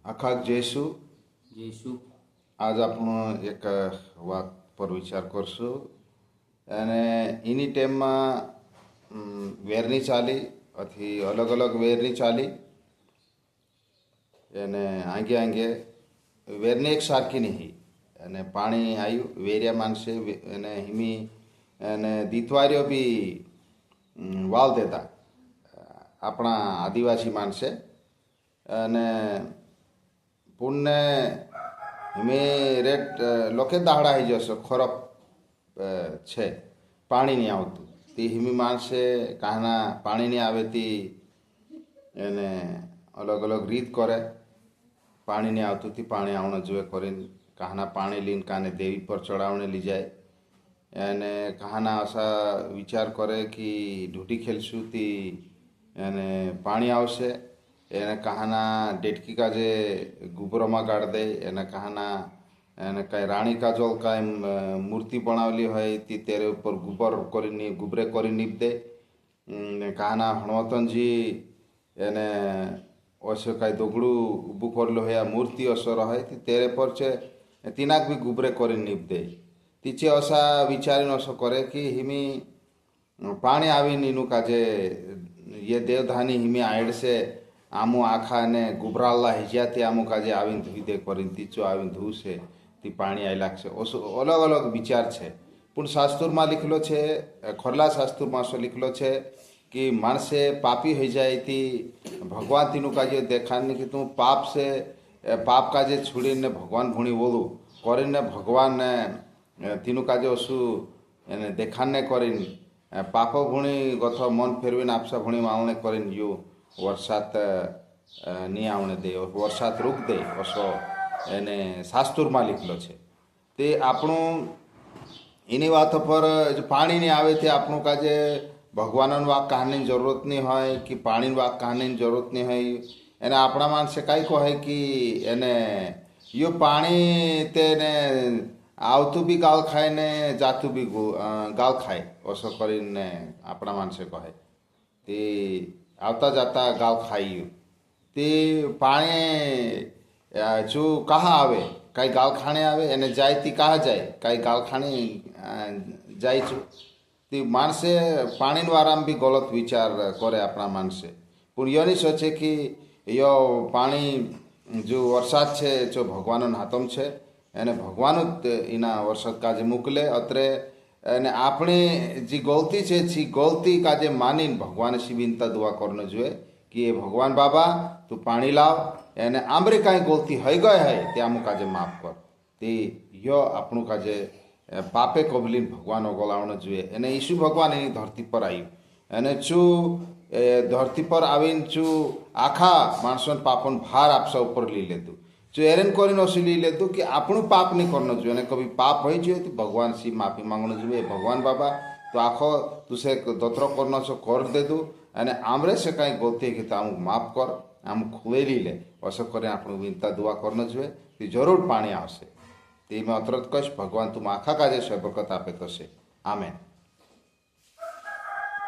આખા જઈશું. જઈશું. આજ આપણો એક વાત પર વિચાર કરશું અને એની ટાઈમમાં વેરની ચાલી અથી અલગ અલગ વેરની ચાલી અને આંગે આંગે વેરની એક સારખી નહીં અને પાણી આવ્યું વેરિયા માણસે અને હિમી અને દીતવારીઓ બી વાલ દેતા આપણા આદિવાસી માણસે અને પુણ્ય હિમે રેટ લોકે દાહડા હઈ જશો ખોરાક છે પાણી નહીં આવતું તે હિમી માણસે કાહના પાણી નહીં આવે તે એને અલગ અલગ રીત કરે પાણી નહીં આવતું તે પાણી આવણું જોઈએ કરીને કાહના પાણી લઈને કાને દેવી પર ચડાવણે લઈ જાય અને કાહના અસા વિચાર કરે કે ઢૂંઢી ખેલશું તે એને પાણી આવશે એને કહાના ડેટકી કાજે ગુબરોમાં ગાળ દે એને કહાના એને કાંઈ રાણી કાજોલ કાંઈ મૂર્તિ બનાવેલી હોય તે તેરે ઉપર ગુબરે કરી નીપ દે ને કહાના હણવતનજી એને ઓછો કાંઈ દોગડું ઊભું કરેલું હોય આ મૂર્તિ અસર હોય તે તેરે પર છે તિનાક બી ગુબરે કરી નીપ દે તીચે અસા વિચારીને અસો કરે કે હિમી પાણી આવીને એનું કાજે એ દેવધાની હિમી આડશે આમું આખા ને ગુબરાલ્લા હિજ્યાથી આમું કાજે આવીને ધોઈ દે કરીને તીચો આવીને ધોશે તે પાણી આવી લાગશે ઓછું અલગ અલગ વિચાર છે પણ શાસ્ત્રમાં લીખેલો છે ખોરલા શાસ્ત્રમાં શું લીખેલો છે કે માણસે પાપી હોઈ જાય તી ભગવાન તીનું કાજે દેખાને કે તું પાપ છે પાપ કાજે છોડીને ભગવાન ભૂણી બોલું કરીને ભગવાનને તીનું કાજે ઓછું એને દેખાને કરીને પાપો ભૂણી ગથ મન ફેરવીને આપસા ભૂણી માવણે કરીને યુ વરસાદ નહીં આવણે દે વરસાદ રૂક દે ઓછો એને શાસ્ત્રમાં લીખેલો છે તે આપણું એની વાતો પર પાણી નહીં આવે તે આપણું કાજે ભગવાનનું વાક કહાનીની જરૂરત નહીં હોય કે પાણીનું વાક કહાનીની જરૂરત નહીં હોય એને આપણા માણસે કાંઈ કહે કે એને યો પાણી તેને આવતું બી ગાળ ખાય ને જાતું બી ગાળ ખાય ઓછો કરીને આપણા માણસે કહે તે આવતા જતા ગાળ ખાઈ તે પાણી જો કહા આવે કાંઈ ગાળ ખાણે આવે એને જાય તે કહા જાય કાંઈ ગાળ ખાણે જાય છું તે માણસે પાણીના વારામાં બી ગલત વિચાર કરે આપણા માણસે પણ યોની સોચે કે યો પાણી જો વરસાદ છે જો ભગવાનનો હાથમ છે એને ભગવાન જ એના વરસાદ કાજે મોકલે અત્રે અને આપણે જે ગલતી છે જે ગલતી કાજે માનીને ભગવાને શિવિનતા દુઆ કરનો જોઈએ કે એ ભગવાન બાબા તું પાણી લાવ એને આંબરે કાંઈ ગલતી હઈ ગઈ હોય તે આમું કાજે માફ કર તે યો આપણું કાજે પાપે કબલીને ભગવાનો ગોલાવણો જોઈએ એને ઈસુ ભગવાન એની ધરતી પર આવ્યું અને શું ધરતી પર આવીને શું આખા માણસોને પાપોને ભાર આપસા ઉપર લઈ લેતું જો એરેન કરીને ઓછી લઈ લેતું કે આપણું પાપ નહીં કરવું જોઈએ અને કભી પાપ હોય જોઈએ તો ભગવાન સી માફી માંગવું જોઈએ ભગવાન બાબા તો આખો તું સે દોતરો કરનો છો કર દેતું અને આમરે છે કાંઈ ગોતી કે અમુક માફ કર અમુક ખુવેલી લે અસો કરીને આપણું વિનતા દુઆ કરનો જોઈએ તે જરૂર પાણી આવશે તે મેં અતરત કહીશ ભગવાન તું આખા કાજે સબકત આપે તો છે આમેન.